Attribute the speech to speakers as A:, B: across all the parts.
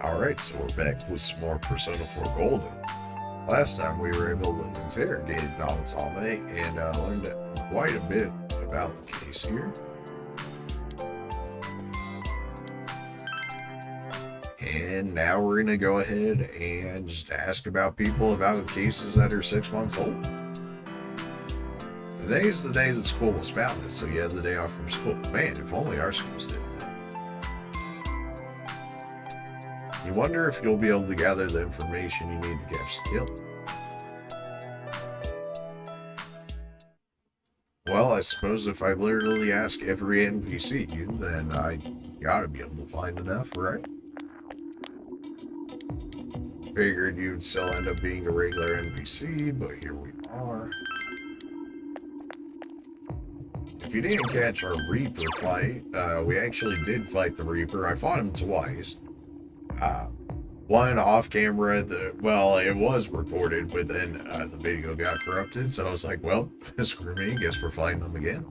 A: Alright, so we're back with some more Persona 4 Golden. Last time we were able to interrogate Naotame and learned quite a bit about the case here. And now we're going to go ahead and just ask about people about cases that are 6 months old. Today is the day the school was founded, so you had the day off from school. Man, if only our schools did that. You wonder if you'll be able to gather the information you need to catch the killer. Well, I suppose if I literally ask every NPC, then I gotta be able to find enough, right? Figured you'd still end up being a regular NPC, but here we are. If you didn't catch our Reaper fight, we actually did fight the Reaper. I fought him twice. One off camera, it was recorded, but then the video got corrupted, so I was like, well, screw me, guess we're fighting him again.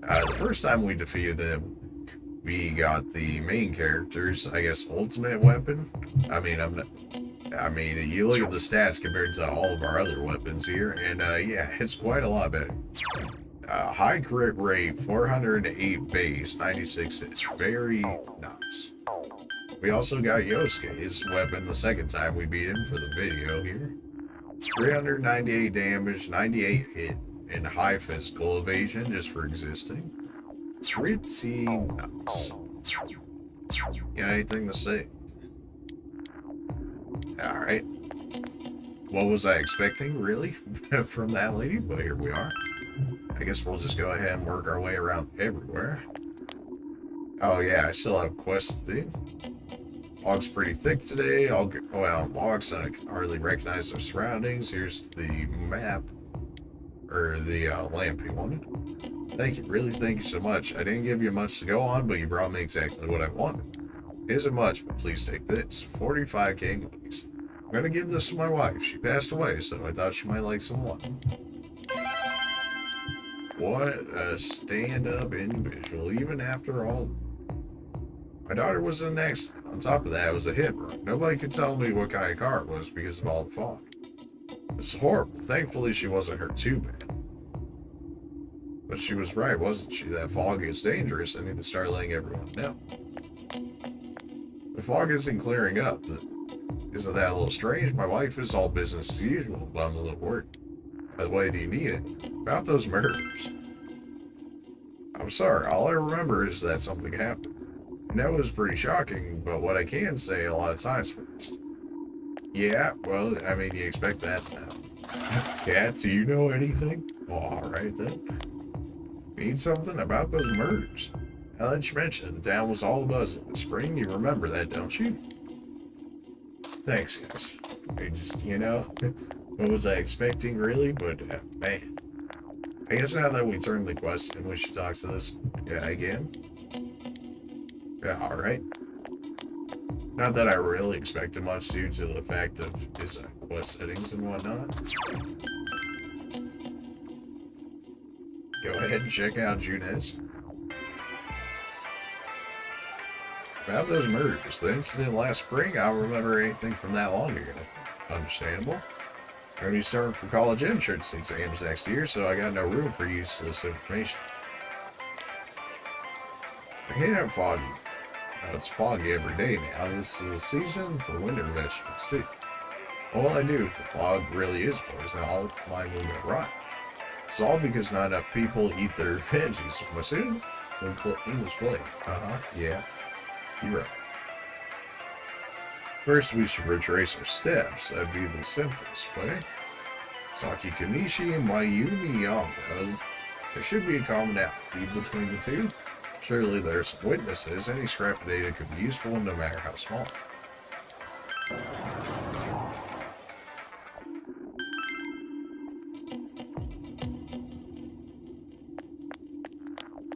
A: The first time we defeated him, we got the main character's, I guess, ultimate weapon. I mean, you look at the stats compared to all of our other weapons here, and yeah, it's quite a lot better. High crit rate, 408 base, 96 hits. Very nice. We also got Yosuke's weapon the second time we beat him for the video here. 398 damage, 98 hit, and high physical evasion just for existing. Pretty nuts. You got anything to say? Alright. What was I expecting, really, from that lady? But here we are. I guess we'll just go ahead and work our way around everywhere. Oh yeah, I still have quests to do. Fog's pretty thick today. Walks and I can hardly recognize their surroundings. Here's the map, or the lamp you wanted. Thank you, really thank you so much. I didn't give you much to go on, but you brought me exactly what I wanted. It isn't much, but please take this. 45k movies. I'm gonna give this to my wife. She passed away, so I thought she might like some wine. What a stand-up individual, even after all. My daughter was in an accident. On top of that, it was a hit and run. Nobody could tell me what kind of car it was because of all the fog. It's horrible. Thankfully, she wasn't hurt too bad. But she was right, wasn't she? That fog is dangerous. I need to start letting everyone know. The fog isn't clearing up. Isn't that a little strange? My wife is all business as usual, but I'm a little worried. By the way, do you need anything? About those murders. I'm sorry, all I remember is that something happened. I know it was pretty shocking, but what I can say a lot of times first. Yeah, well, I mean, you expect that now. Cat, do you know anything? Well, alright then. Need something about those murders. Now that you mention it, the town was all abuzz in the spring. You remember that, don't you? Thanks, guys. I just, what was I expecting, really? But, man. I guess now that we turned the quest in, we should talk to this guy again. Yeah, alright. Not that I really expected much due to the fact of his quest settings and whatnot. Go ahead and check out Junez. About those murders, the incident last spring, I don't remember anything from that long ago. Understandable. I'm going to be starting for college entrance exams next year, so I got no room for useless information. I hate how foggy. It's foggy every day now. This is the season for winter vegetables, too. All I do if the fog really is poison, all mine will get rot. It's all because not enough people eat their veggies. I'm assuming when English play. Yeah. You're right. First, we should retrace our steps. That'd be the simplest way. Saki Kanishi and Mayumi Yama. There should be a commonality between the two. Surely there are some witnesses. Any scrap of data could be useful, no matter how small.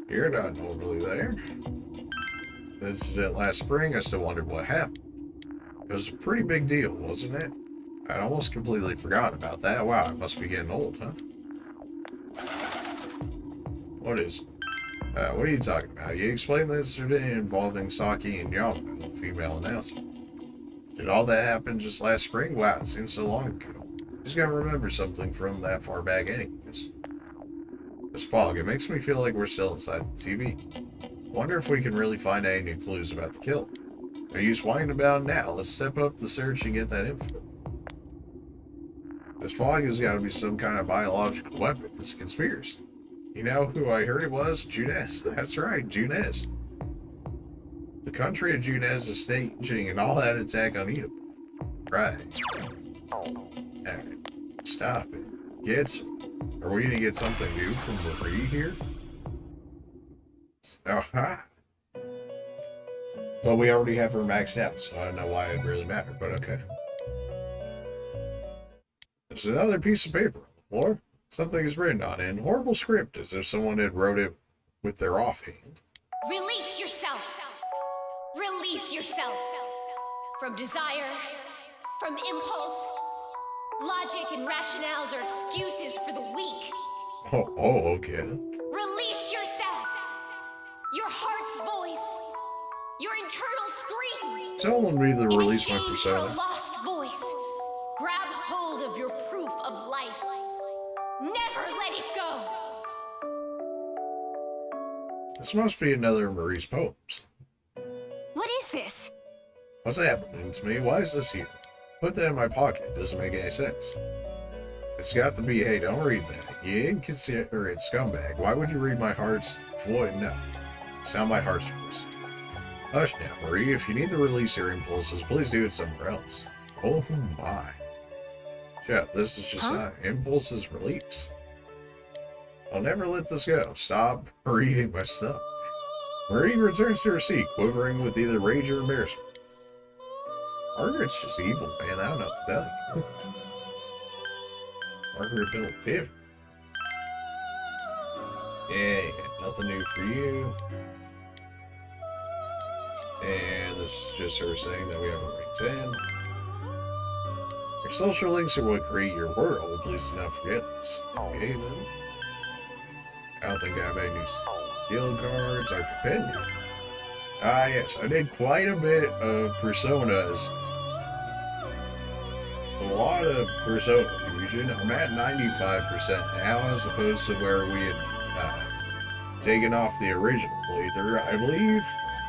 A: You're not normally there. The incident last spring, I still wondered what happened. It was a pretty big deal, wasn't it? I'd almost completely forgotten about that. Wow, I must be getting old, huh? What is it? What are you talking about? You explained the incident involving Saki and Yama, the female announcer. Did all that happen just last spring? Wow, it seems so long ago. Who's gonna remember something from that far back anyways? This fog, it makes me feel like we're still inside the TV. Wonder if we can really find any new clues about the killer. No use whining about it now. Let's step up the search and get that info. This fog has got to be some kind of biological weapon. It's a conspiracy. You know who I heard it was? Junez. That's right, Junez. The country of Junez is staging an all-out attack on Edom. Right. Alright. Stop it. Get some. Are we gonna get something new from Marie here? Aha. Well, we already have her maxed out, so I don't know why it really mattered, but okay. There's another piece of paper on the floor. Something is written on it in horrible script, as if someone had wrote it with their offhand.
B: Release yourself. Release yourself. From desire, from impulse. Logic and rationales are excuses for the weak.
A: Oh, okay.
B: Release yourself. Your heart's voice. Your internal scream.
A: Someone read the release my
B: For
A: persona.
B: a lost voice. Grab hold of your proof of life. Never let it go.
A: This must be another of Marie's poems.
B: What is this?
A: What's happening to me? Why is this here? Put that in my pocket. It doesn't make any sense. It's got to be, hey, don't read that. You inconsiderate scumbag. Why would you read my heart's voice? No. It's not my heart's voice. Hush now, Marie. If you need to release your impulses, please do it somewhere else. Oh my. Jeff, this is just not impulses release. I'll never let this go. Stop reading my stuff. Marie returns to her seat, quivering with either rage or embarrassment. Margaret's just evil, man. I don't know what to tell you. Margaret built different. Yeah, nothing new for you. And this is just her saying that we have a ring 10. Your social links are what create your world. Please do not forget this. Okay, then. I don't think I have any new skill cards. Our compendium. Ah, yes, I did quite a bit of personas. A lot of persona fusion. I'm at 95% now, as opposed to where we had taken off the original playthrough. I believe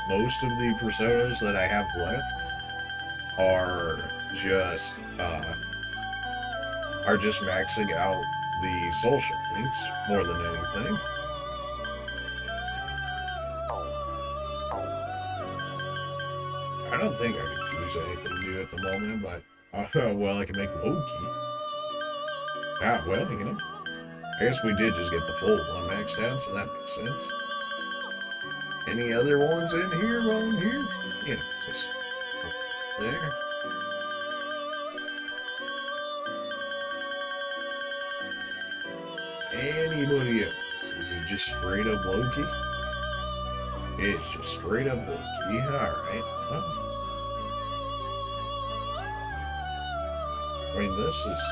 A: most of the personas that I have left are just maxing out the social links more than anything. I don't think I can choose anything new at the moment, but well, I can make Loki. Ah, well, you know, I guess we did just get the full one maxed out, so that makes sense. Any other ones in here while I'm here? You know, just there. Anybody else? Is it just straight up Loki? It's just straight up Loki. Alright. Well, I mean, this is...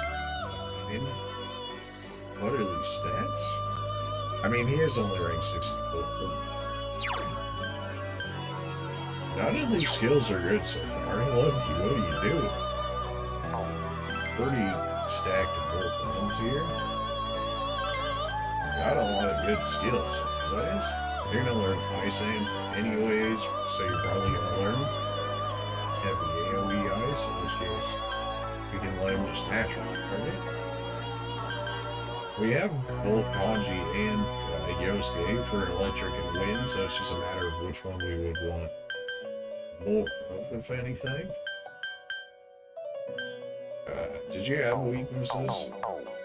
A: what are these stats? I mean, he is only ranked 64. None of these skills are good so far. Loki, what are you doing? Pretty stacked at both ends here. Got a lot of good skills anyways. You're gonna learn Ice Ant anyways, so you're probably gonna learn heavy AoE Ice, in which case you can let him just naturally, right? We have both Kanji and Yosuke for Electric and Wind, so it's just a matter of which one we would want more of, if anything. Did you have weaknesses?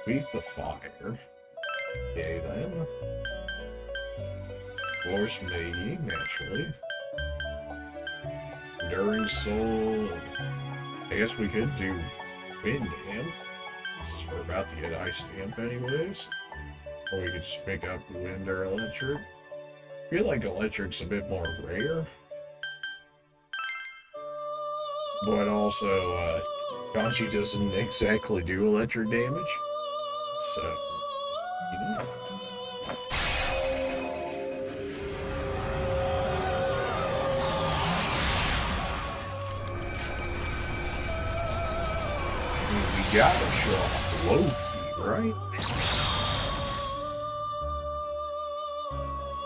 A: Weak the fire. Okay then. Force Making, naturally. Enduring Soul. I guess we could do Wind Damp, since we're about to get Ice Damp anyways. Or we could just pick up Wind or Electric. I feel like Electric's a bit more rare. But also, Kanji doesn't exactly do electric damage. So, you know. gotta show off Loki, right?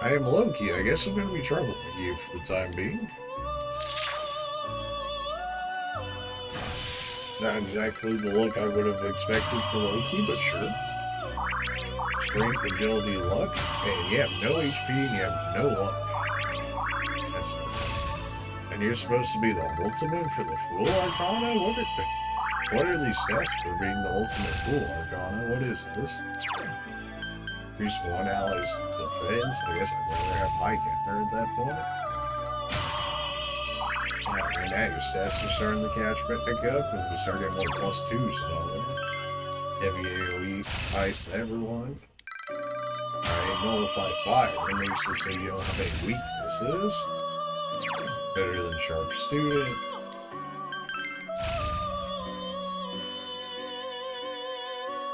A: I am Loki. I guess I'm gonna be troubling you for the time being. Not exactly the look I would have expected for Loki, but sure. Strength, agility, luck, and you have no HP and you have no luck. That's and you're supposed to be the ultimate for the Fool Arcana? What are these stats for being the ultimate Fool Arcana? What is this? Increase one ally's defense. I guess I'd rather have my counter at that point. And now your stats are starting to catch back up, and we start getting more +2s and all that. Heavy AoE, ice to everyone. Alright, nullify fire. That makes it so you don't have any weaknesses. Better than Sharp Student.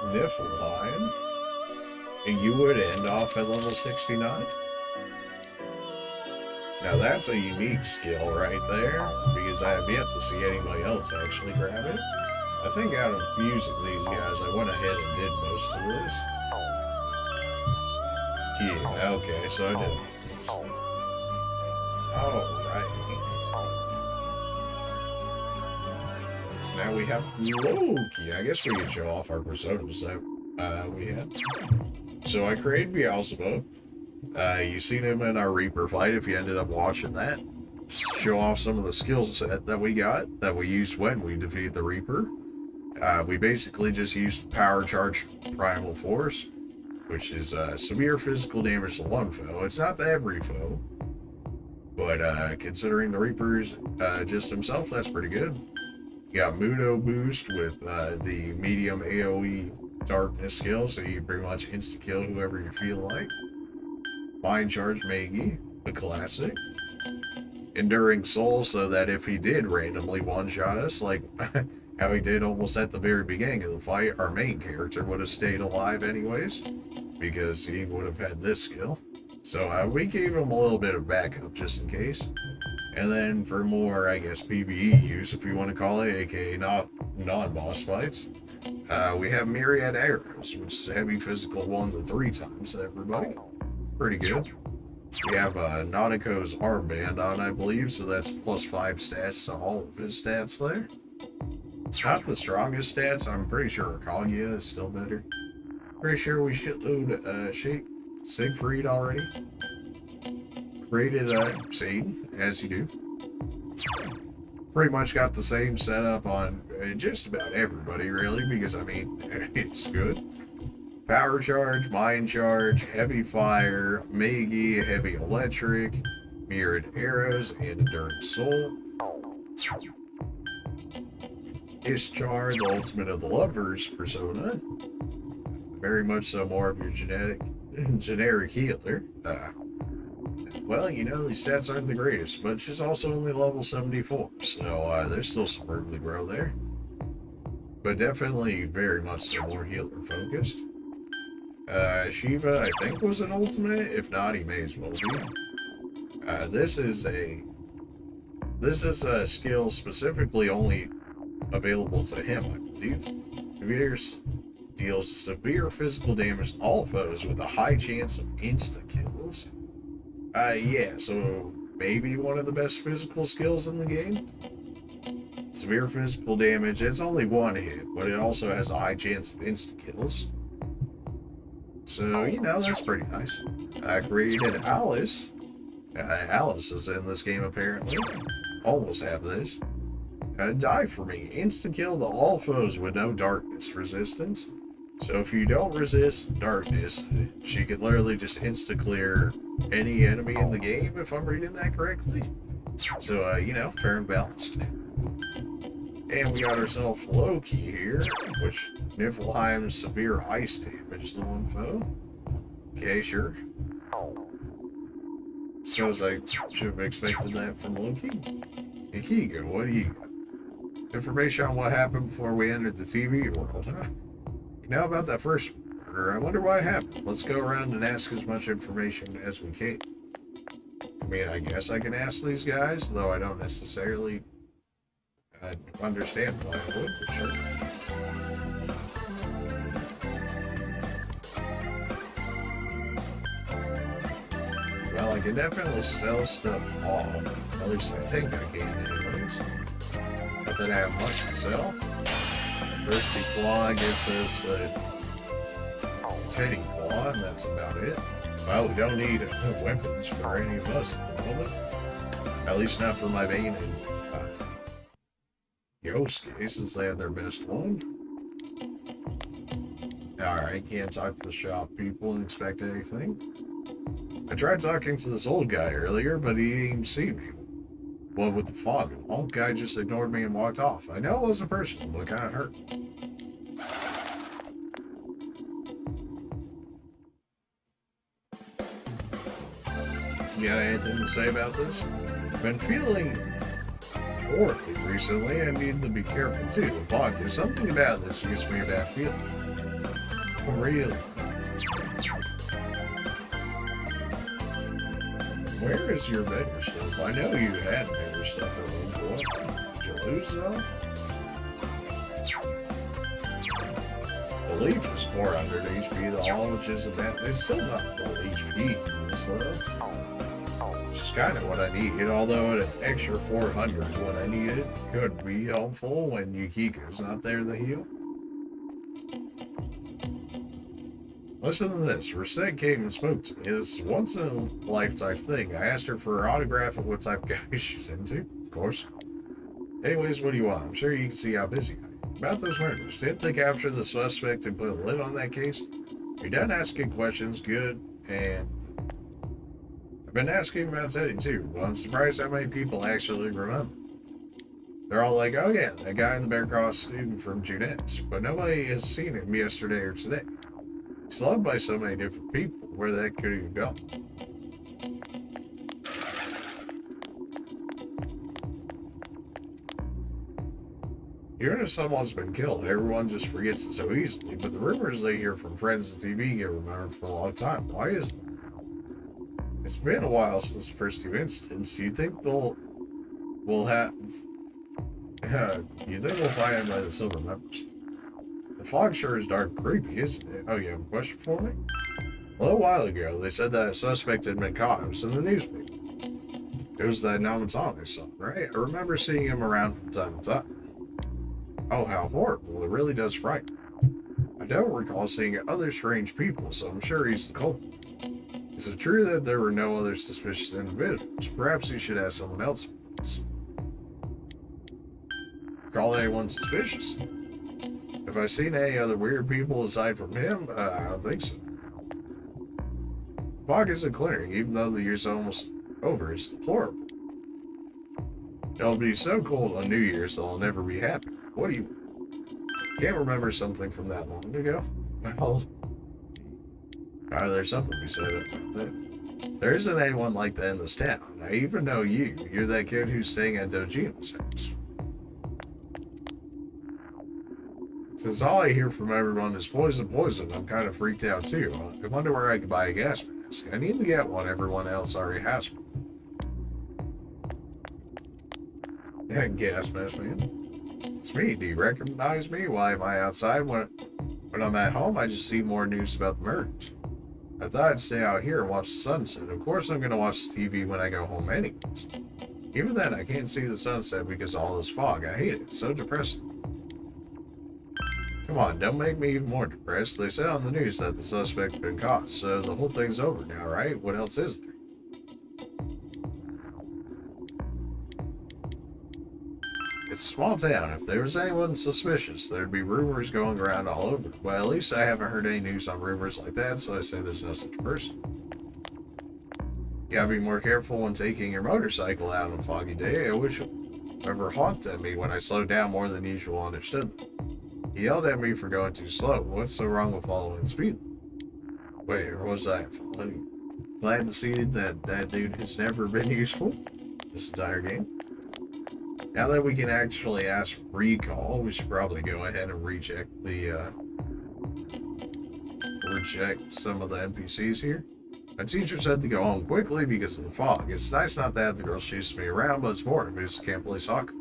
A: Niflheim. And you would end off at level 69? Now that's a unique skill right there, because I have yet to see anybody else actually grab it. I think out of fusing these guys, I went ahead and did most of this. Yeah, okay, so I did this. Alright. So now we have Loki. I guess we can show off our personas that we had. So I created Beelzebub. You've seen him in our Reaper fight if you ended up watching that. Show off some of the skills that we got, that we used when we defeated the Reaper. We basically just used Power Charge Primal Force, which is severe physical damage to one foe. It's not to every foe, but considering the Reaper's just himself, that's pretty good. You got Mudo Boost with the medium AoE darkness skill, so you pretty much insta-kill whoever you feel like. Mind Charge Magi, the classic. Enduring Soul, so that if he did randomly one-shot us, like how he did almost at the very beginning of the fight, our main character would have stayed alive anyways, because he would have had this skill. So we gave him a little bit of backup just in case. And then for more, I guess, PvE use, if you want to call it, aka non-boss fights, we have Myriad Arrows, which is heavy physical 1 to 3 times to everybody. Pretty good. We have Nautico's armband on, I believe, so that's +5 stats to all of his stats there. Not the strongest stats. I'm pretty sure Kaguya is still better. Pretty sure we shitload Siegfried already. Created Satan, as you do. Pretty much got the same setup on just about everybody, really, because, I mean, it's good. Power Charge, Mind Charge, Heavy Fire, Magi, Heavy Electric, Mirrored Arrows, and Enduring Soul. Ishtar, the ultimate of the lovers persona. Very much so more of your generic healer. Well, you know, these stats aren't the greatest, but she's also only level 74, so there's still some room to grow there. But definitely very much so more healer focused. Shiva, I think, was an ultimate. If not, he may as well be. This is a skill specifically only available to him, I believe. Deals severe physical damage to all foes with a high chance of insta-kills. Yeah, so maybe one of the best physical skills in the game. Severe physical damage, it's only one hit, but it also has a high chance of insta-kills. So, you know, that's pretty nice. I created Alice. Alice is in this game, apparently. Almost have this. Die for me. Insta-kill to all foes with no darkness resistance. So if you don't resist darkness, she could literally just insta-clear any enemy in the game, if I'm reading that correctly. So, you know, fair and balanced. And we got ourselves Loki here, which Niflheim's severe ice damage to one foe. Okay, sure. Suppose I should have expected that from Loki. Ikigo, what do you got? Information on what happened before we entered the TV world, huh? You know about that first murder? I wonder why it happened. Let's go around and ask as much information as we can. I mean, I guess I can ask these guys, though I don't necessarily understand why I would, for sure. Well, I can definitely sell stuff off. At least I think I can anyways. Not that I have much to sell. Thirsty Claw gets us a Teddy Claw, and that's about it. Well, we don't need weapons for any of us at the moment. At least not for my Bane and Yosuke, since they have their best one. Alright, can't talk to the shop people and expect anything. I tried talking to this old guy earlier, but he didn't even see me. What with the fog and all, the guy just ignored me and walked off. I know it wasn't personal, but it kind of hurt. You got anything to say about this? I've been feeling poorly recently. I need to be careful too. The fog, there's something about this that gives me a bad feeling. Oh, really? Where is your better stuff? I know you had better stuff at one point. Did you lose it all? The Leaf is 400 HP, the All, which is it's still not full HP, so which is kind of what I need, although at an extra 400 when I need it could be helpful when Yukiko's not there to heal. Listen to this. Reset came and spoke to me. This is once in a lifetime thing. I asked her for her autograph and what type of guy she's into, of course. Anyways, what do you want? I'm sure you can see how busy I am. About those murders, didn't they capture the suspect and put a lid on that case? You're done asking questions, good, and I've been asking about Teddy too, but I'm surprised how many people actually remember. They're all like, oh yeah, that guy in the bear costume from Junettes, but nobody has seen him yesterday or today. He's loved by so many different people. Where that could even go? Even if someone's been killed, everyone just forgets it so easily. But the rumors they hear from friends and TV get remembered for a long time. Why is that? It's been a while since the first two incidents. You think we'll find him by the silver members? The fog sure is dark and creepy, isn't it? Oh, you have a question for me? A little while ago, they said that a suspect had been caught. It was in the newspaper. It was that Namatame son, right? I remember seeing him around from time to time. Oh, how horrible. It really does frighten me. I don't recall seeing other strange people, so I'm sure he's the culprit. Is it true that there were no other suspicious individuals? Perhaps you should ask someone else. Call anyone suspicious? Have I seen any other weird people aside from him? I don't think so. Fog isn't clearing, even though the year's almost over. It's deplorable. It'll be so cold on New Year's that I'll never be happy. What do you... Can't remember something from that long ago? Well... there's something to be said about that. There isn't anyone like that in this town. I even know you. You're that kid who's staying at Dojino's house. Since all I hear from everyone is poison, I'm kind of freaked out too. I wonder where I could buy a gas mask. I need to get one, everyone else already has one. Yeah, gas mask, man. It's me. Do you recognize me? Why am I outside? When I'm at home, I just see more news about the murders. I thought I'd stay out here and watch the sunset. Of course I'm going to watch the TV when I go home anyways. Even then, I can't see the sunset because of all this fog. I hate it. It's so depressing. Come on, don't make me even more depressed. They said on the news that the suspect had been caught, so the whole thing's over now, right? What else is there? It's a small town. If there was anyone suspicious, there'd be rumors going around all over. Well, at least I haven't heard any news on rumors like that, so I say there's no such person. You gotta be more careful when taking your motorcycle out on a foggy day. I wish whoever honked at me when I slowed down more than usual understood them. He yelled at me for going too slow. What's so wrong with following speed? Wait, or was I following? Glad to see that dude has never been useful this entire game. Now that we can actually ask recall, we should probably go ahead and reject some of the NPCs here. My teacher said to go home quickly because of the fog. It's nice not to have the girls chasing me around, but it's boring because I can't play soccer.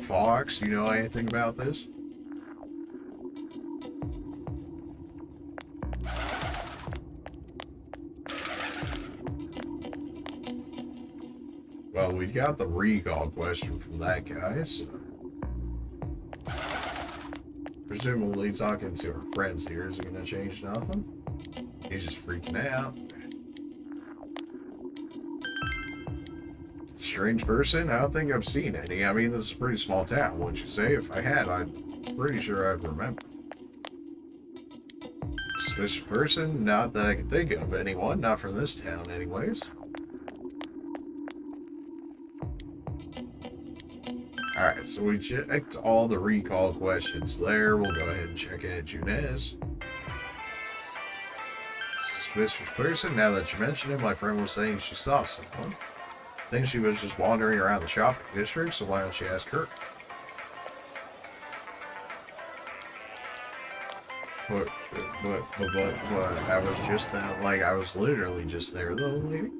A: Fox, you know anything about this? Well, we got the recall question from that guy, so presumably talking to our friends here isn't going to change nothing. He's just freaking out. Strange person? I don't think I've seen any. I mean, this is a pretty small town, wouldn't you say? If I had, I'm pretty sure I'd remember. Suspicious person? Not that I can think of anyone. Not from this town, anyways. Alright, so we checked all the recall questions there. We'll go ahead and check Ed Junez. Suspicious person? Now that you mention it, my friend was saying she saw someone. I think she was just wandering around the shopping district, so why don't you ask her? What, I was just there, like, I was literally just there, though, lady.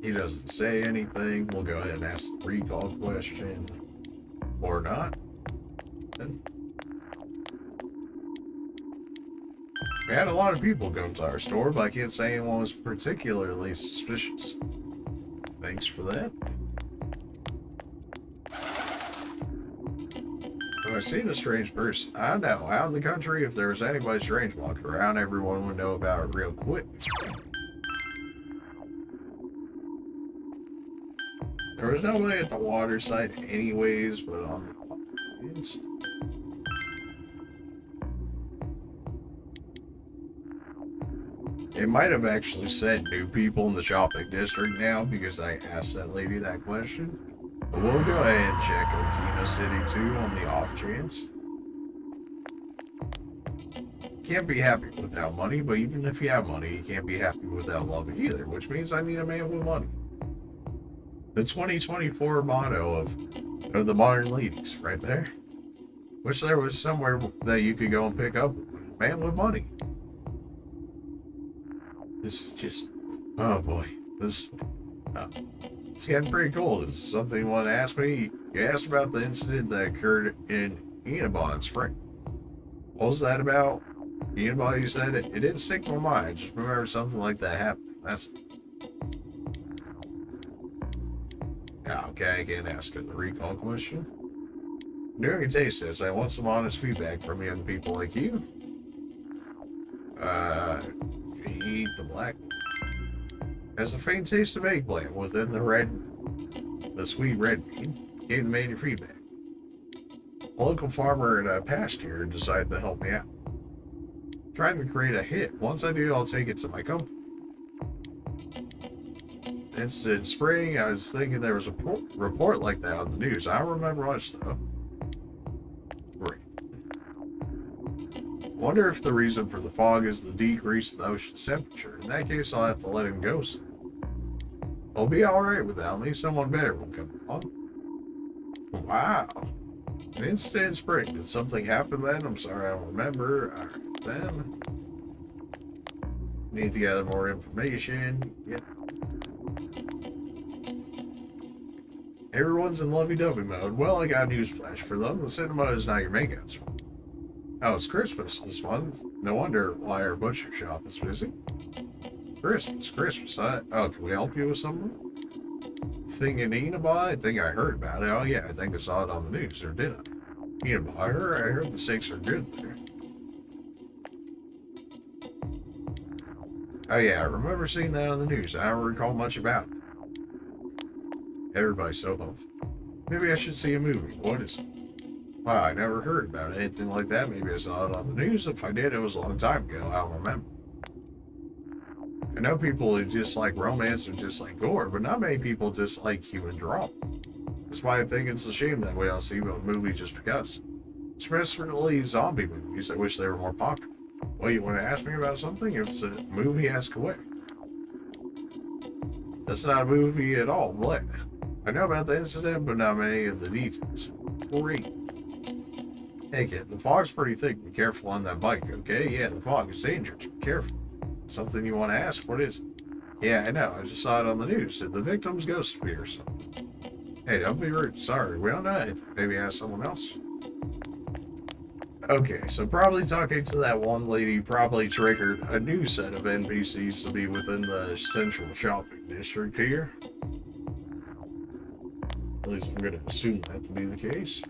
A: He doesn't say anything. We'll go ahead and ask the recall question. Or not. Then. We had a lot of people come to our store, but I can't say anyone was particularly suspicious. Thanks for that. Have I seen a strange person? I know. Out in the country, if there was anybody strange walking around, everyone would know about it real quick. There was nobody at the water side anyways, but on the audience. It might have actually said new people in the shopping district now because I asked that lady that question. But we'll go ahead and check Okina City too on the off chance. Can't be happy without money, but even if you have money, you can't be happy without love either, which means I need a man with money. The 2024 motto of the modern ladies, right there. Wish there was somewhere that you could go and pick up a man with money. This is just, oh boy, this, it's getting pretty cool. This is something you want to ask me? You asked about the incident that occurred in Enaba in spring. What was that about? Enaba, you said it didn't stick in my mind. I just remember something like that happened. That's yeah, okay, I can't ask her the recall question. During a taste test, I want some honest feedback from young people like you. Eat the black one. Has a faint taste of eggplant within the sweet red bean. Gave the man your feedback. A local farmer at a pasture decided to help me out. Trying to create a hit. Once I do, I'll take it to my company. Incident in spring, I was thinking there was a report like that on the news. I don't remember much though. Great. Wonder if the reason for the fog is the decrease in the ocean's temperature. In that case, I'll have to let him go soon. I'll be alright without me. Someone better will come along. Wow. An incident in spring. Did something happen then? I'm sorry, I don't remember. Alright then. Need to gather more information. Yep. Everyone's in lovey-dovey mode. Well, I got a newsflash for them. The cinema is not your makeout spot. Oh, it's Christmas this month. No wonder why our butcher shop is busy. Christmas. Oh, can we help you with something? Thing in Enaba? I think I heard about it. Oh, yeah, I think I saw it on the news, or did I? Enaba, I heard the steaks are good there. Oh, yeah, I remember seeing that on the news. I don't recall much about it. Everybody's so hopeful. Maybe I should see a movie. What is it? Wow, I never heard about anything like that. Maybe I saw it on the news. If I did, it was a long time ago. I don't remember. I know people who dislike romance and dislike gore, but not many people dislike human drama. That's why I think it's a shame that we don't see a movie just because. Especially zombie movies. I wish they were more popular. Well, you want to ask me about something? If it's a movie, ask away. That's not a movie at all. What? I know about the incident, but not many of the details. Great. Hey kid, the fog's pretty thick. Be careful on that bike, okay? Yeah, the fog is dangerous. Be careful. Something you want to ask? What is it? Yeah, I know. I just saw it on the news. Did the victim's ghost appear or something? Hey, don't be rude. Sorry, we don't know anything. Maybe ask someone else. Okay, so probably talking to that one lady probably triggered a new set of NPCs to be within the central shopping district here. At least I'm going to assume that to be the case.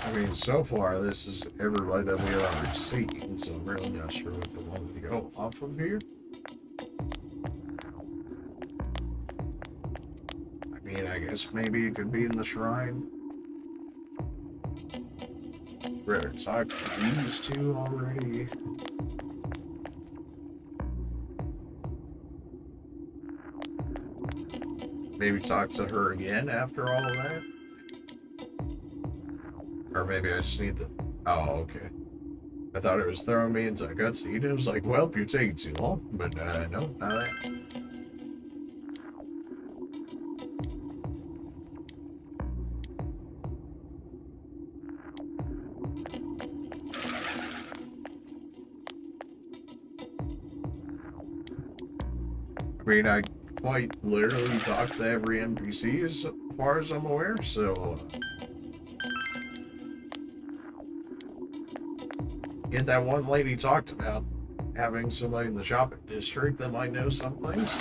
A: I mean, so far, this is everybody that we are already seen, so I'm really not sure what they want to go off of here. I mean, I guess maybe it could be in the shrine. Right, so I talked these two already. Maybe talk to her again after all of that? Or maybe I just need the... Oh, okay. I thought it was throwing me into a cutscene. It was like, well, you're taking too long. But no, not that. I mean, I quite literally talked to every NPC as far as I'm aware, so... Get that one lady talked about having somebody in the shopping district that might know some things.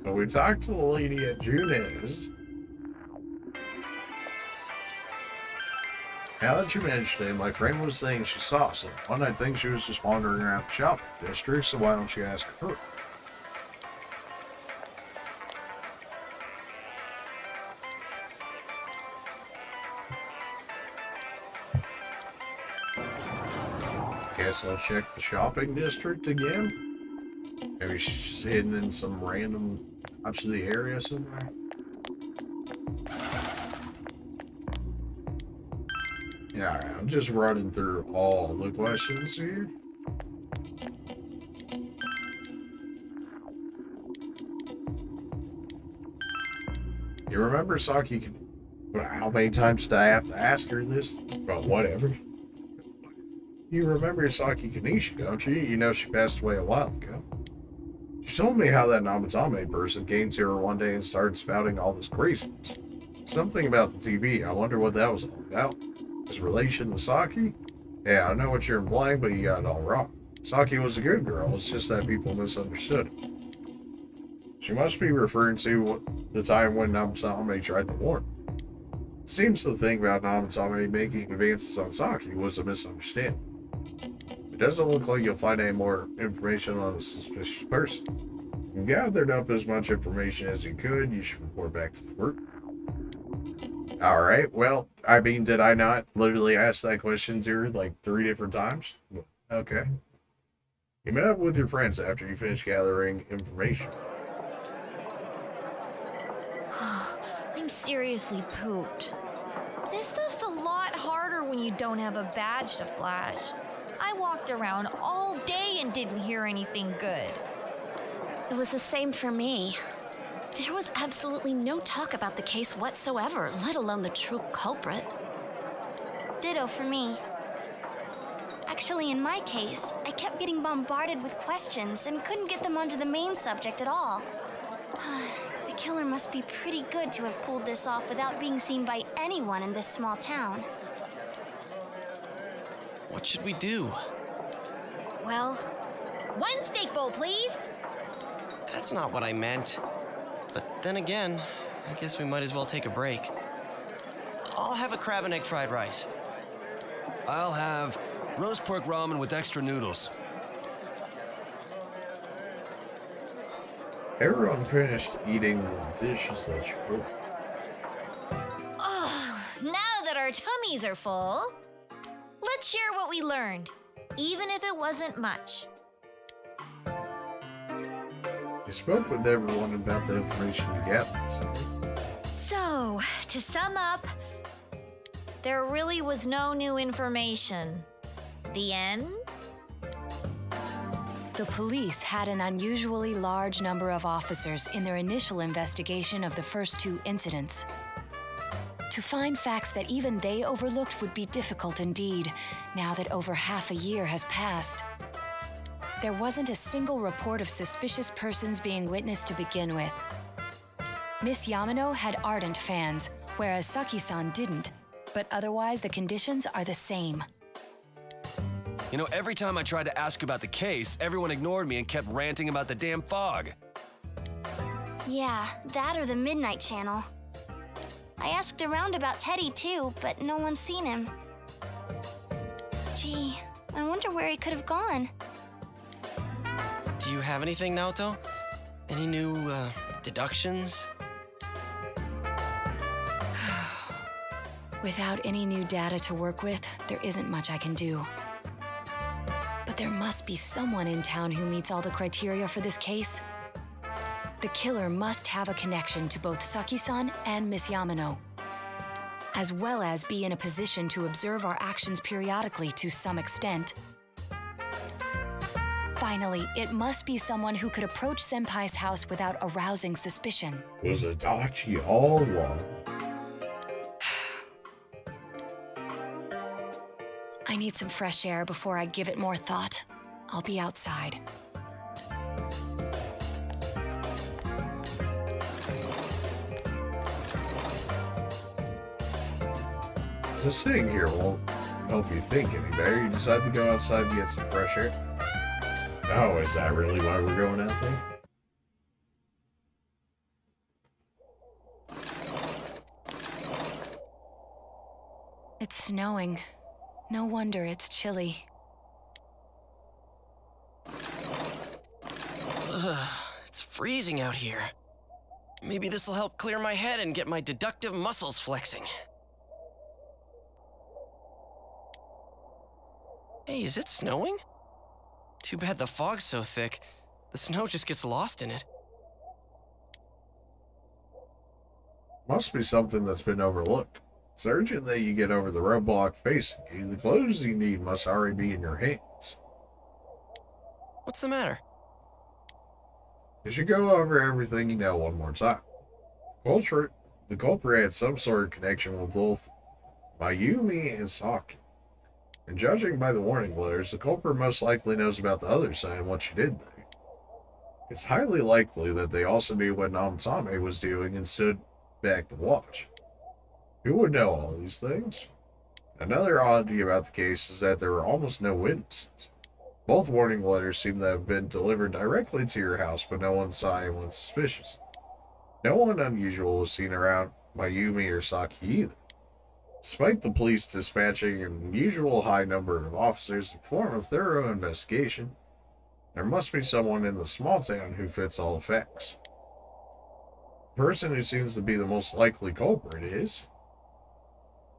A: So we talked to the lady at Junes. Now that you mentioned it, my friend was saying she saw someone. I think she was just wandering around the shopping district, so why don't you ask her? Guess I'll check the shopping district again. Maybe she's just hidden in some random parts of the area somewhere. Yeah, alright, I'm just running through all the questions here. You remember Saki? How many times did I have to ask her this? But whatever. You remember Saki Kanishi, don't you? You know she passed away a while ago. She told me how that Namatame person came to her one day and started spouting all this craziness. Something about the TV. I wonder what that was all about. His relation to Saki? Yeah, I know what you're implying, but you got it all wrong. Saki was a good girl. It's just that people misunderstood it. She must be referring to the time when Namatame tried to warn her. Seems the thing about Namatame making advances on Saki was a misunderstanding. It doesn't look like you'll find any more information on a suspicious person. You gathered up as much information as you could. You should report back to the group. Alright, well, I mean, did I not literally ask that question to her like 3 different times? Okay. You met up with your friends after you finished gathering information.
C: I'm seriously pooped. This stuff's a lot harder when you don't have a badge to flash. I walked around all day and didn't hear anything good.
D: It was the same for me. There was absolutely no talk about the case whatsoever, let alone the true culprit.
E: Ditto for me. Actually, in my case, I kept getting bombarded with questions and couldn't get them onto the main subject at all. The killer must be pretty good to have pulled this off without being seen by anyone in this small town.
F: What should we do?
C: Well, one steak bowl, please.
F: That's not what I meant. But then again, I guess we might as well take a break. I'll have a crab and egg fried rice.
G: I'll have roast pork ramen with extra noodles.
A: Everyone finished eating the dishes that you cooked.
C: Oh, now that our tummies are full, let's share what we learned, even if it wasn't much.
A: You spoke with everyone about the information you gathered.
C: So, to sum up, there really was no new information. The end?
H: The police had an unusually large number of officers in their initial investigation of the first two incidents. To find facts that even they overlooked would be difficult indeed, now that over half a year has passed. There wasn't a single report of suspicious persons being witnessed to begin with. Miss Yamano had ardent fans, whereas Saki-san didn't, but otherwise the conditions are the same.
G: You know, every time I tried to ask about the case, everyone ignored me and kept ranting about the damn fog.
E: Yeah, that or the Midnight Channel. I asked around about Teddy too, but no one's seen him. Gee, I wonder where he could have gone.
F: Do you have anything, Naoto? Any new, deductions?
H: Without any new data to work with, there isn't much I can do. But there must be someone in town who meets all the criteria for this case. The killer must have a connection to both Saki-san and Miss Yamano, as well as be in a position to observe our actions periodically to some extent. Finally, it must be someone who could approach Senpai's house without arousing suspicion.
A: Was Adachi all along?
H: I need some fresh air before I give it more thought. I'll be outside.
A: Just sitting here won't help you think any better. You decide to go outside to get some fresh air. Oh, is that really why we're going out there?
H: It's snowing. No wonder it's chilly.
F: Ugh, it's freezing out here. Maybe this'll help clear my head and get my deductive muscles flexing. Hey, is it snowing? Too bad the fog's so thick. The snow just gets lost in it.
A: Must be something that's been overlooked. It's urgent that you get over the roadblock facing you. The clothes you need must already be in your hands.
F: What's the matter?
A: You should go over everything you know one more time. The culprit had some sort of connection with both Mayumi and Saki. And judging by the warning letters, the culprit most likely knows about the other side and what she did there. It's highly likely that they also knew what Namatame was doing and stood back to watch. Who would know all these things? Another oddity about the case is that there were almost no witnesses. Both warning letters seem to have been delivered directly to your house, but no one saw anyone suspicious. No one unusual was seen around Mayumi or Saki either. Despite the police dispatching an unusual high number of officers to perform a thorough investigation, there must be someone in the small town who fits all the facts. The person who seems to be the most likely culprit is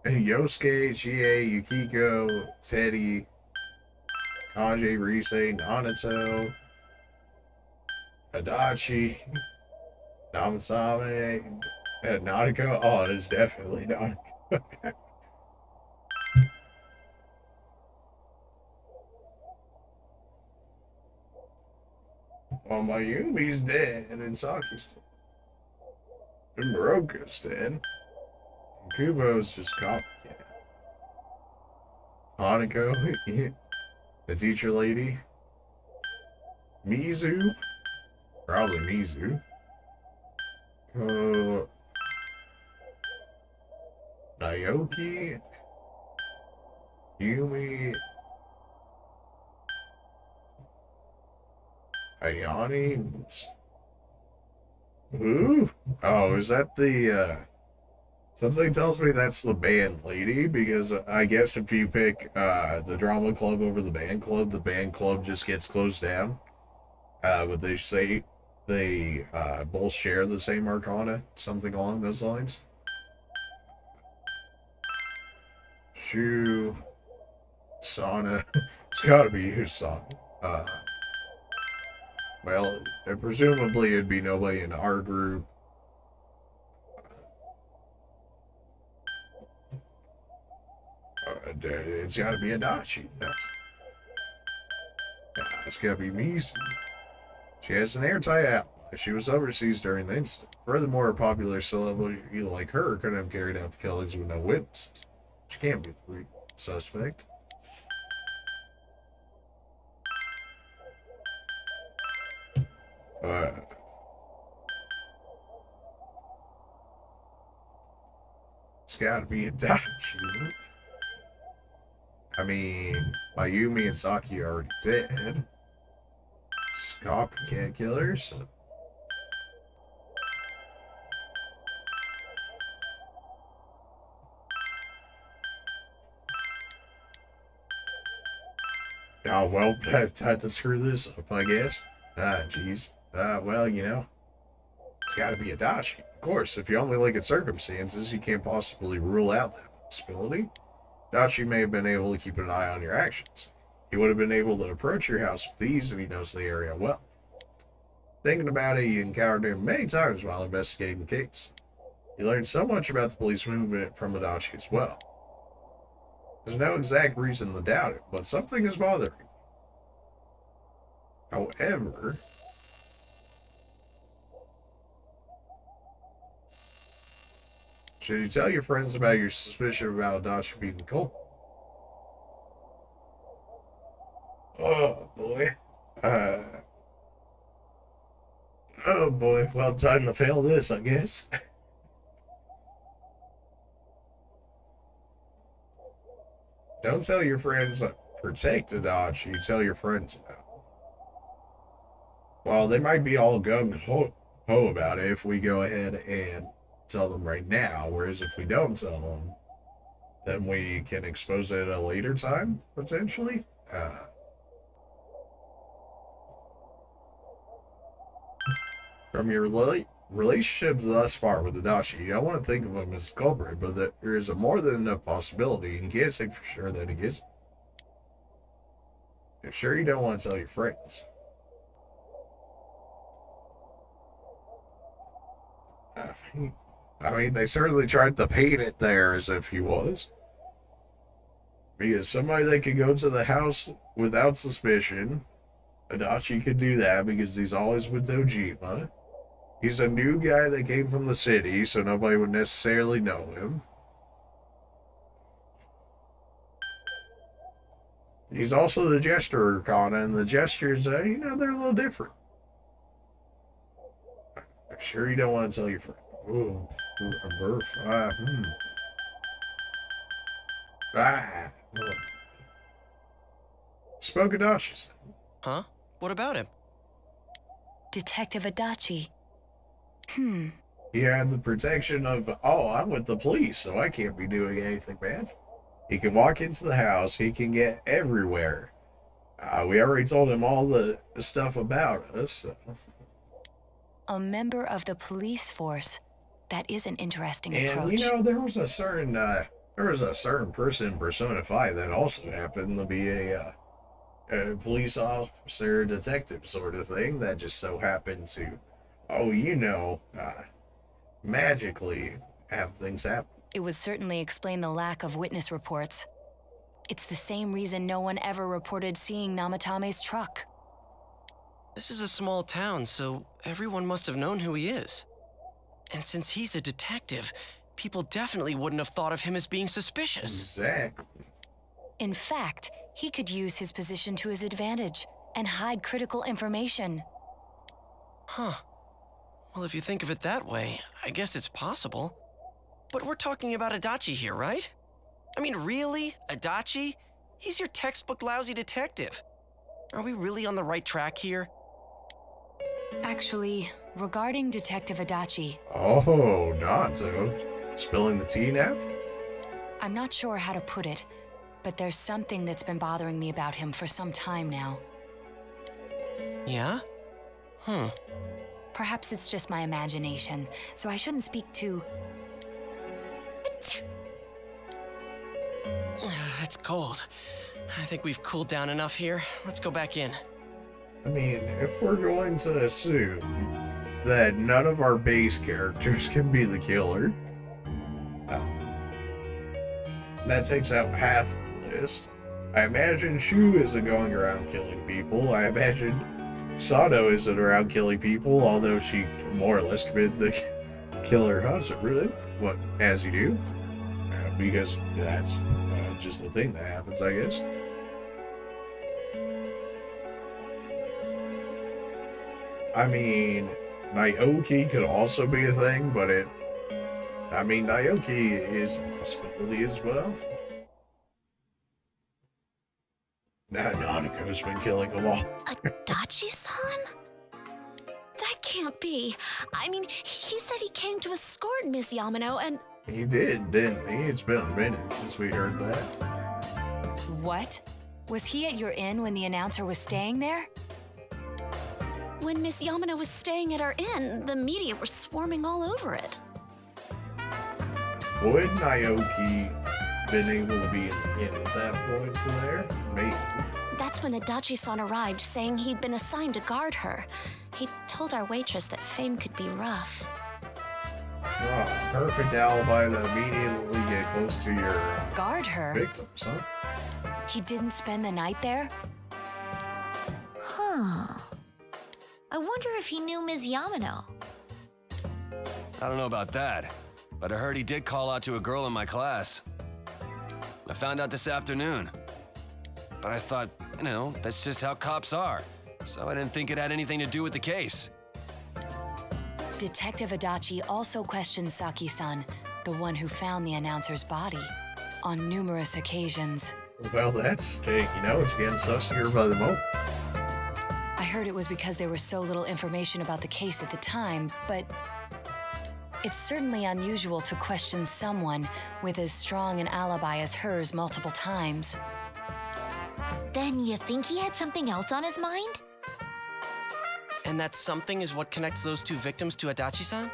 A: Yosuke, Chie, Yukiko, Teddy, Kanji, Rise, Nanato, Adachi, Namatame, and Nanako. Oh, it is definitely Nanako. Well, Mayumi's dead, and Saki's dead. And Moroka's dead. And Kubo's just copycat. Hanako, the teacher lady. Mizu, probably Mizu. Naoki, Yumi, Ayani. Ooh. Oh, is that the, something tells me that's the band lady, because I guess if you pick, the drama club over the band club just gets closed down. But they say they, both share the same arcana, something along those lines. Shu, Sana, it's gotta be you, Sana. Well, and presumably it'd be nobody in our group. It's gotta be Adachi. It's gotta be Mizu. She has an airtight alibi. She was overseas during the incident. Furthermore, a popular celebrity like her couldn't have carried out the killings with no witnesses. She can't be the real suspect. It's gotta be Adachi. I mean, Mayumi and Saki are already dead. Copycat killers. Oh, well, I had to screw this up, I guess. Jeez. Well, you know, it's gotta be Adachi. Of course, if you only look at circumstances, you can't possibly rule out that possibility. Adachi may have been able to keep an eye on your actions. He would have been able to approach your house with ease, and he knows the area well. Thinking about it, you encountered him many times while investigating the case. You learned so much about the police movement from Adachi as well. There's no exact reason to doubt it, but something is bothering you. However, should you tell your friends about your suspicion about Adachi being the culprit? Oh boy. Oh boy. Well, time to fail this, I guess. Don't tell your friends protect Adachi, tell your friends about it. Well, they might be all gung-ho about it if we go ahead and tell them right now, whereas if we don't tell them, then we can expose it at a later time, potentially. From your relationship thus far with Adachi, you don't want to think of him as a culprit, but there is a more than enough possibility, and you can't say for sure that he is. You're sure you don't want to tell your friends. I mean, they certainly tried to paint it there as if he was. Because somebody that could go to the house without suspicion, Adachi could do that because he's always with Dojima. He's a new guy that came from the city, so nobody would necessarily know him. He's also the gesture Arcana, and the gestures, they're a little different. I'm sure you don't want to tell your friend. Ooh, a burf. Spoke Adachi.
F: Huh? What about him?
H: Detective Adachi.
A: He had the protection of, oh, I'm with the police, so I can't be doing anything bad. He can walk into the house. He can get everywhere. We already told him all the stuff about us. So.
H: A member of the police force. That is an interesting
A: And,
H: approach.
A: there was a certain person in Persona 5 that also happened to be a police officer, detective sort of thing that just so happened to, magically have things happen.
H: It would certainly explain the lack of witness reports. It's the same reason no one ever reported seeing Namatame's truck.
F: This is a small town, so everyone must have known who he is. And since he's a detective, people definitely wouldn't have thought of him as being suspicious.
A: Exactly.
H: In fact, he could use his position to his advantage and hide critical information.
F: Huh. Well, if you think of it that way, I guess it's possible. But we're talking about Adachi here, right? I mean, really? Adachi? He's your textbook lousy detective. Are we really on the right track here?
H: Actually, regarding Detective Adachi,
A: Oh, Nazo. Spilling the tea now?
H: I'm not sure how to put it, but there's something that's been bothering me about him for some time now.
F: Yeah?
H: Perhaps it's just my imagination, so I shouldn't speak too...
F: It's cold. I think we've cooled down enough here. Let's go back in.
A: I mean, if we're going to assume that none of our base characters can be the killer, That takes out half the list. I imagine Shu isn't going around killing people. I imagine Sato isn't around killing people, although she more or less committed the killer husband. Really? What has he do? Because that's just the thing that happens, I guess. I mean, Naoki could also be a thing, but Naoki is a possibility as well. Now Naniko's been killing them all.
D: Adachi-san? That can't be. I mean, he said he came to escort Miss Yamano and...
A: He did, didn't he? It's been a minute since we heard that.
H: What? Was he at your inn when the announcer was staying there?
D: When Miss Yamano was staying at our inn, the media were swarming all over it.
A: Would Naoki been able to be in the inn at that point for there? Maybe.
D: That's when Adachi-san arrived, saying he'd been assigned to guard her. He told our waitress that fame could be rough.
A: Oh, perfect alibi to immediately get close to your
H: Guard her?
A: victims, huh?
H: He didn't spend the night there?
C: Huh. I wonder if he knew Ms. Yamano.
G: I don't know about that, but I heard he did call out to a girl in my class. I found out this afternoon. But I thought, that's just how cops are. So I didn't think it had anything to do with the case.
H: Detective Adachi also questioned Saki-san, the one who found the announcer's body, on numerous occasions.
A: Well, that's, it's getting sussier by the moment.
H: I heard it was because there was so little information about the case at the time, but it's certainly unusual to question someone with as strong an alibi as hers multiple times.
C: Then you think he had something else on his mind?
F: And that something is what connects those two victims to Adachi-san?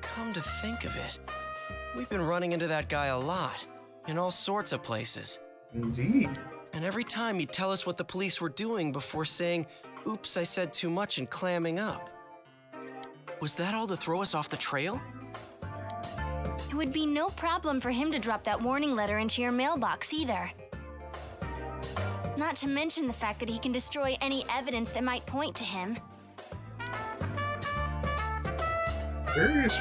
F: Come to think of it, we've been running into that guy a lot, in all sorts of places.
A: Indeed.
F: And every time he'd tell us what the police were doing before saying, "Oops, I said too much," and clamming up. Was that all to throw us off the trail?
E: It would be no problem for him to drop that warning letter into your mailbox either. Not to mention the fact that he can destroy any evidence that might point to him.
A: Various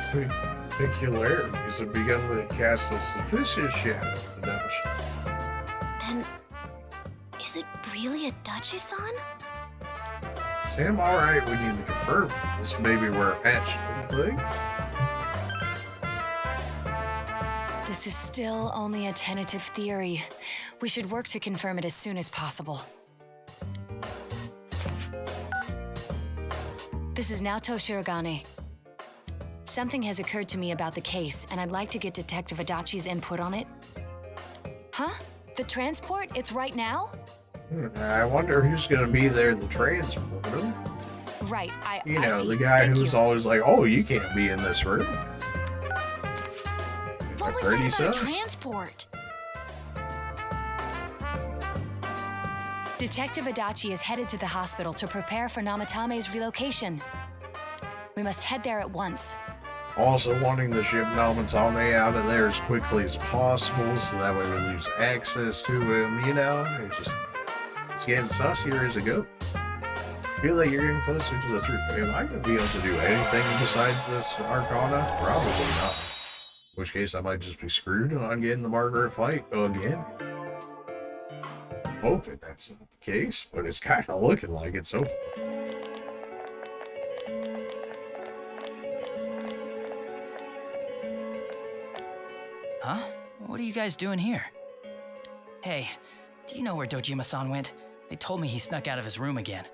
A: peculiarities have begun to cast a suspicious shadow on the notion.
D: Then, is it really Adachi-san?
A: Is him alright? We need to confirm this. Maybe we're actually thing.
H: This is still only a tentative theory. We should work to confirm it as soon as possible. This is Naoto Shirogane. Something has occurred to me about the case, and I'd like to get Detective Adachi's input on it. Huh? The transport? It's right now?
A: I wonder who's going to be there in the transport.
H: Right, I see.
A: The guy
H: Thank
A: who's
H: you.
A: always like, "Oh, you can't be in this room."
C: What was
A: Pretty
C: that about
A: sus.
C: transport?
H: Detective Adachi is headed to the hospital to prepare for Namatame's relocation. We must head there at once.
A: Also wanting to ship Namatame out of there as quickly as possible, so that way we lose access to him. It's getting sussier as it goes. Feel like you're getting closer to the truth. Am I going to be able to do anything besides this Arcana? Probably not. In which case I might just be screwed on getting the Margaret fight again. Hoping that's not the case, but it's kind of looking like it so far.
I: Huh? What are you guys doing here? Hey, do you know where Dojima-san went? They told me he snuck out of his room again.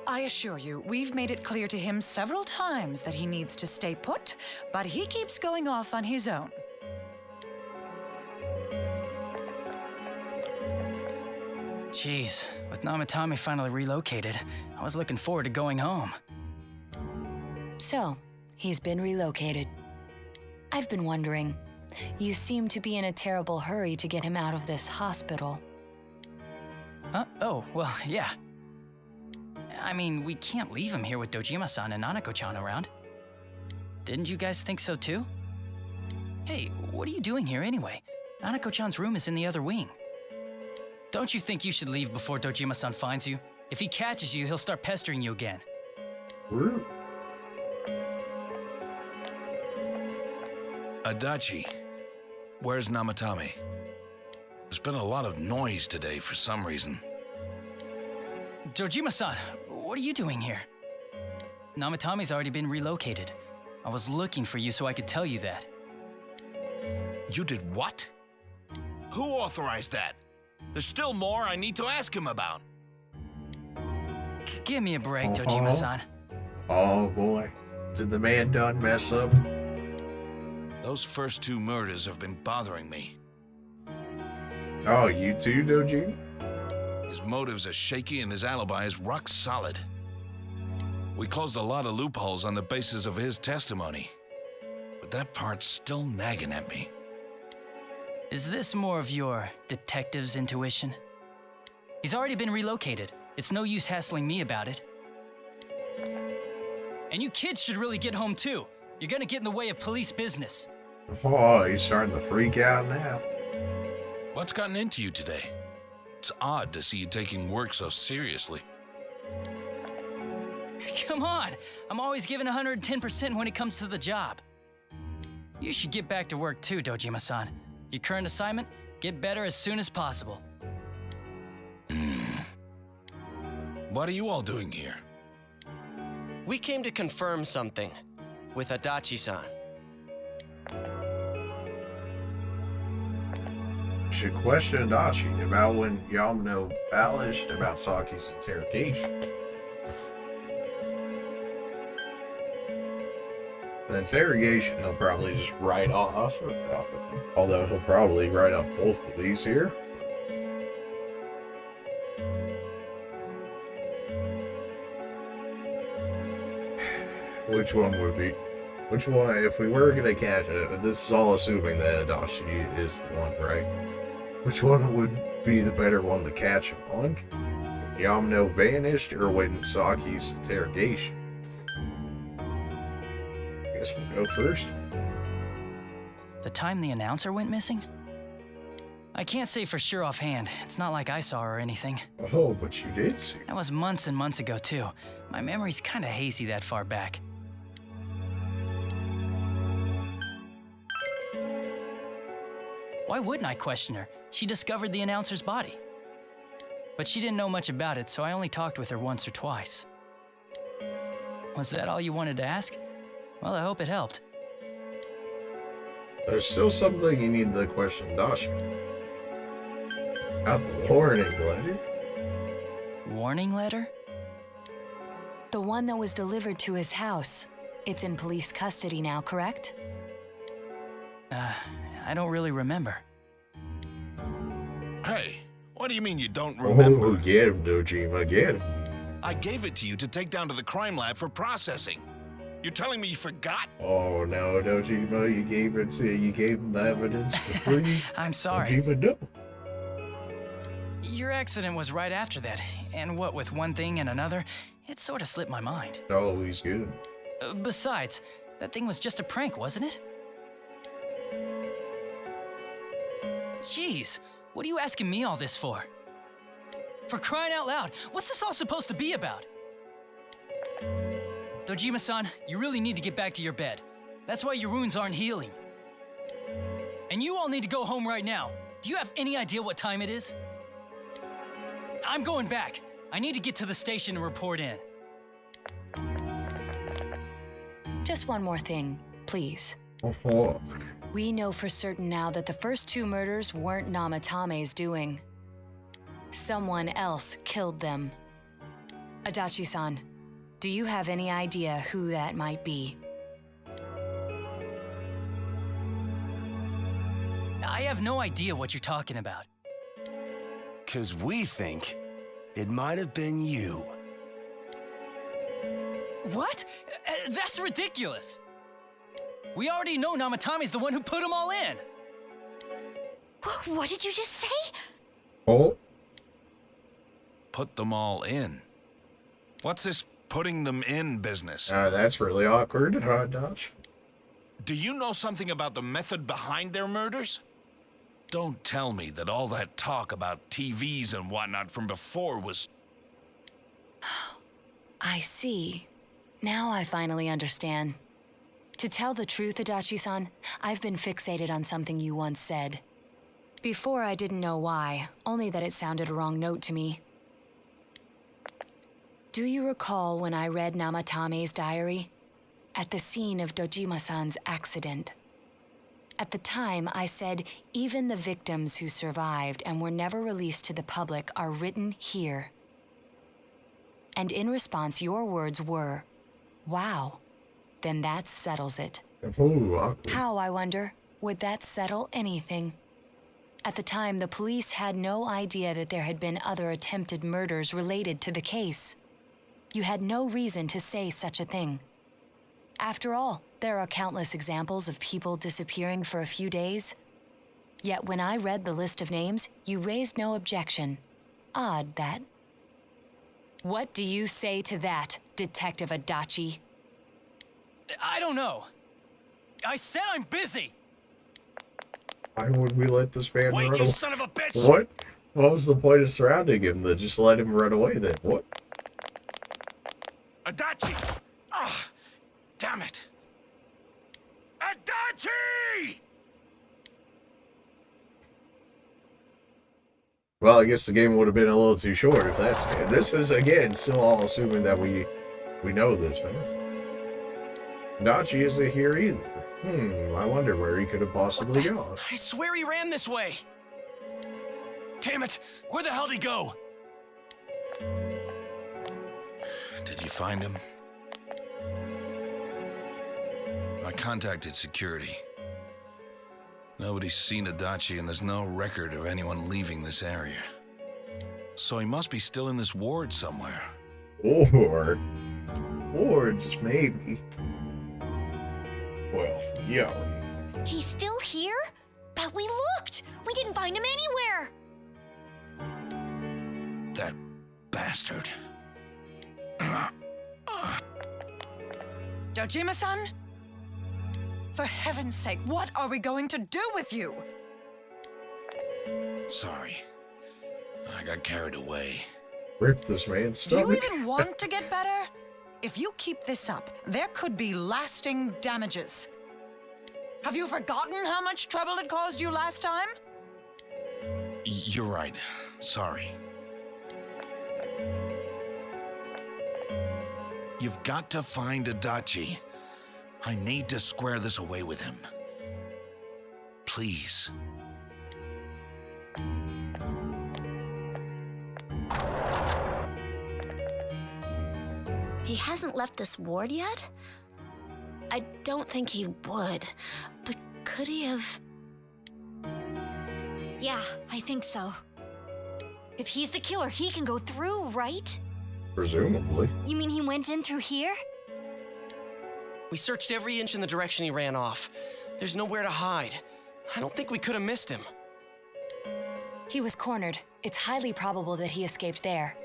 J: I assure you, we've made it clear to him several times that he needs to stay put, but he keeps going off on his own.
I: Jeez, with Namatame finally relocated, I was looking forward to going home.
H: So, he's been relocated. I've been wondering, you seem to be in a terrible hurry to get him out of this hospital.
I: Huh? Oh, well, yeah. I mean, we can't leave him here with Dojima-san and Nanako-chan around. Didn't you guys think so too? Hey, what are you doing here anyway? Nanako-chan's room is in the other wing. Don't you think you should leave before Dojima-san finds you? If he catches you, he'll start pestering you again.
A: Rude.
K: Adachi, where's Namatame? There's been a lot of noise today for some reason.
I: Dojima-san, what are you doing here? Namatame's already been relocated. I was looking for you so I could tell you that.
K: You did what? Who authorized that? There's still more I need to ask him about.
I: Give me a break, Dojima-san.
A: Oh boy. Did the man done mess up?
K: Those first 2 murders have been bothering me.
A: Oh, you too, Dojima?
K: His motives are shaky and his alibi is rock solid. We closed a lot of loopholes on the basis of his testimony. But that part's still nagging at me.
I: Is this more of your detective's intuition? He's already been relocated. It's no use hassling me about it. And you kids should really get home too. You're gonna get in the way of police business.
A: Oh, he's starting to freak out now.
K: What's gotten into you today? It's odd to see you taking work so seriously.
I: Come on, I'm always giving 110% when it comes to the job. You should get back to work too, Dojima-san. Your current assignment, get better as soon as possible.
K: What are you all doing here?
F: We came to confirm something with Adachi-san.
A: Should question Adachi about when Yamano embellished about Saki's interrogation. The interrogation he'll probably just write off, although he'll probably write off both of these here. Which one would be? Which one, if we were gonna catch it, this is all assuming that Adachi is the one, right? Which one would be the better one to catch him on? When Yamano vanished or when Saki's interrogation? I guess we'll go first.
I: The time the announcer went missing? I can't say for sure offhand. It's not like I saw her or anything.
A: Oh, but you did see.
I: That was months and months ago too. My memory's kinda hazy that far back. Why wouldn't I question her? She discovered the announcer's body. But she didn't know much about it, so I only talked with her once or twice. Was that all you wanted to ask? Well, I hope it helped.
A: There's still something you need to question Adachi. Not the warning letter.
I: Warning letter?
H: The one that was delivered to his house. It's in police custody now, correct?
I: I don't really remember.
K: Hey, what do you mean you don't remember?
A: Oh, get him, Dojima, get him.
K: I gave it to you to take down to the crime lab for processing. You're telling me you forgot?
A: Oh no, Dojima, you gave him the evidence for free.
I: I'm sorry.
A: Dojima, no.
I: Your accident was right after that, and what with one thing and another, it sort of slipped my mind.
A: Oh, he's good.
I: Besides, that thing was just a prank, wasn't it? Jeez, what are you asking me all this for? For crying out loud, what's this all supposed to be about? Dojima-san, you really need to get back to your bed. That's why your wounds aren't healing. And you all need to go home right now. Do you have any idea what time it is? I'm going back. I need to get to the station and report in.
H: Just one more thing, please.
A: Oh,
H: We know for certain now that the first 2 murders weren't Namatame's doing. Someone else killed them. Adachi-san, do you have any idea who that might be?
I: I have no idea what you're talking about.
G: 'Cause we think it might have been you.
I: What? That's ridiculous. We already know Namatame's the one who put them all in.
C: What did you just say?
A: oh,
K: Put them all in. What's this putting them in business?
A: that's really awkward, huh, Dodge?
K: Do you know something about the method behind their murders? Don't tell me that all that talk about TVs and whatnot from before was...
H: I see. Now I finally understand. To tell the truth, Adachi-san, I've been fixated on something you once said. Before, I didn't know why, only that it sounded a wrong note to me. Do you recall when I read Namatame's diary? At the scene of Dojima-san's accident. At the time, I said even the victims who survived and were never released to the public are written here. And in response, your words were, wow, then that settles it.
A: Ooh, awkward.
H: How, I wonder, would that settle anything? At the time, the police had no idea that there had been other attempted murders related to the case. You had no reason to say such a thing. After all, there are countless examples of people disappearing for a few days. Yet when I read the list of names, you raised no objection. Odd, that. What do you say to that, Detective Adachi?
I: I don't know. I said I'm busy.
A: Why would we let this man
K: Wait,
A: run
K: you
A: away?
K: son of a bitch!
A: What? What was the point of surrounding him? To just let him run away then? What?
K: Adachi! Ah, damn it! Adachi!
A: Well, I guess the game would have been a little too short if that's it. This is, again, still all assuming that we know this, man. Dachi isn't here either. I wonder where he could have possibly gone.
F: I swear he ran this way. Damn it! Where the hell did he go?
K: Did you find him? I contacted security. Nobody's seen Adachi and there's no record of anyone leaving this area. So he must be still in this ward somewhere.
A: Or just maybe. Well, yeah.
C: He's still here? But we looked! We didn't find him anywhere!
K: That bastard.
J: Dojima-san? For heaven's sake, what are we going to do with you?
K: Sorry. I got carried away.
A: Rip this man's
J: Do you
A: stomach.
J: even want to get better? If you keep this up, there could be lasting damages. Have you forgotten how much trouble it caused you last time?
K: You're right. Sorry. You've got to find Adachi. I need to square this away with him. Please.
D: He hasn't left this ward yet? I don't think he would, but could he have...
C: Yeah, I think so. If he's the killer, he can go through, right?
A: Presumably.
E: You mean he went in through here?
F: We searched every inch in the direction he ran off. There's nowhere to hide. I don't think we could have missed him.
H: He was cornered. It's highly probable that he escaped there.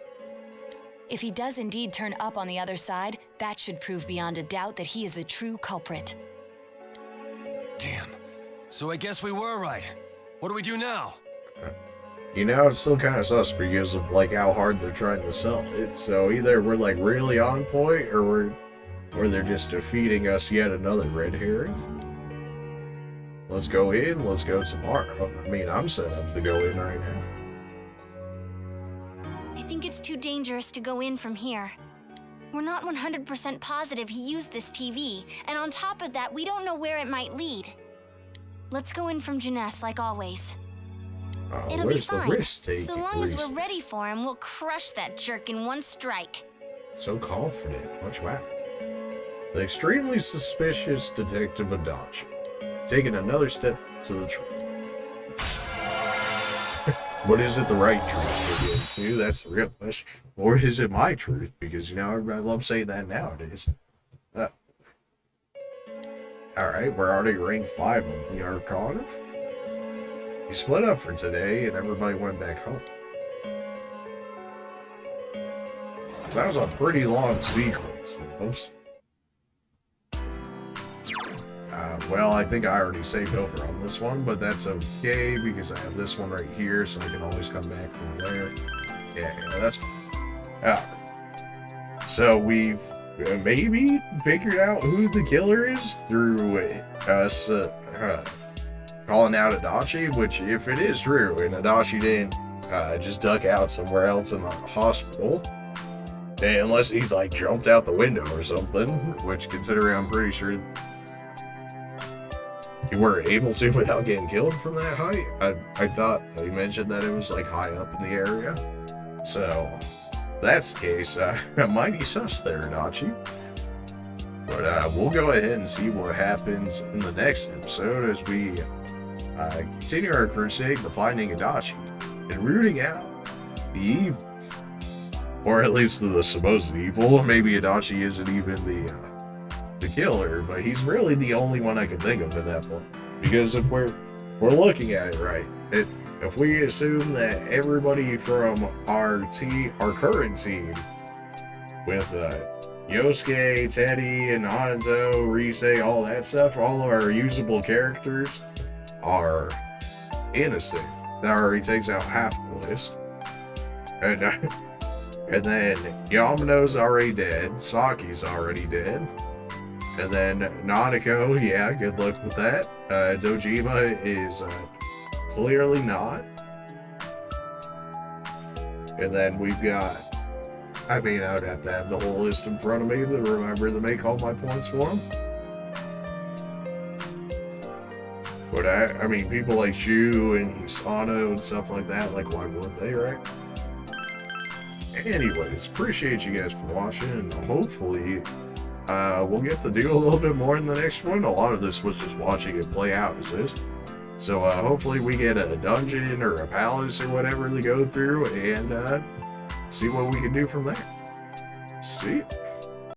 H: If he does indeed turn up on the other side, that should prove beyond a doubt that he is the true culprit.
G: Damn. So I guess we were right. What do we do now?
A: You know, it's still kind of sus because of like how hard they're trying to sell it. So either we're like really on point, or they're just defeating us yet another red herring. Let's go in. Let's go tomorrow. I mean, I'm set up to go in right now.
E: I think it's too dangerous to go in from here. We're not 100% positive he used this TV, and on top of that, we don't know where it might lead. Let's go in from Jeunesse like always. It'll be
A: Where's the
E: fine.
A: risk-taking?
E: So long as we're ready for him, we'll crush that jerk in one strike.
A: So confident. Much wow. The extremely suspicious Detective Adachi, taking another step to the truth. But is it the right truth to get into? That's the real question. Or is it my truth? Because, you know, everybody loves saying that nowadays. Alright, we're already ranked 5 on the Arcana. We split up for today, and everybody went back home. That was a pretty long sequence, though. well, I think I already saved over on this one, but that's okay because I have this one right here, so I can always come back from there. Yeah, that's so we've maybe figured out who the killer is through us calling out Adachi, which if it is true and Adachi didn't just duck out somewhere else in the hospital, unless he's like jumped out the window or something, which considering I'm pretty sure you weren't able to without getting killed from that height. I thought they mentioned that it was like high up in the area. So if that's the case, mighty sus there, Adachi. But we'll go ahead and see what happens in the next episode as we continue our crusade to finding Adachi and rooting out the evil. Or at least the supposed evil. Maybe Adachi isn't even the killer, but he's really the only one I can think of at that point. Because if we're looking at it right, if we assume that everybody from our current team, with Yosuke, Teddy, and Hanzo, Rise, all that stuff, all of our usable characters are innocent. That already takes out half the list. And then Yamano's already dead, Saki's already dead. And then Nanako, yeah, good luck with that. Dojima is clearly not. And then we've got, I mean, I would have to have the whole list in front of me to remember to make all my points for them. But I mean, people like Shu and Hisano and stuff like that, like, why wouldn't they, right? Anyways, appreciate you guys for watching, and hopefully we'll get to do a little bit more in the next one. A lot of this was just watching it play out as is. So hopefully we get a dungeon or a palace or whatever to go through and see what we can do from there. See ya.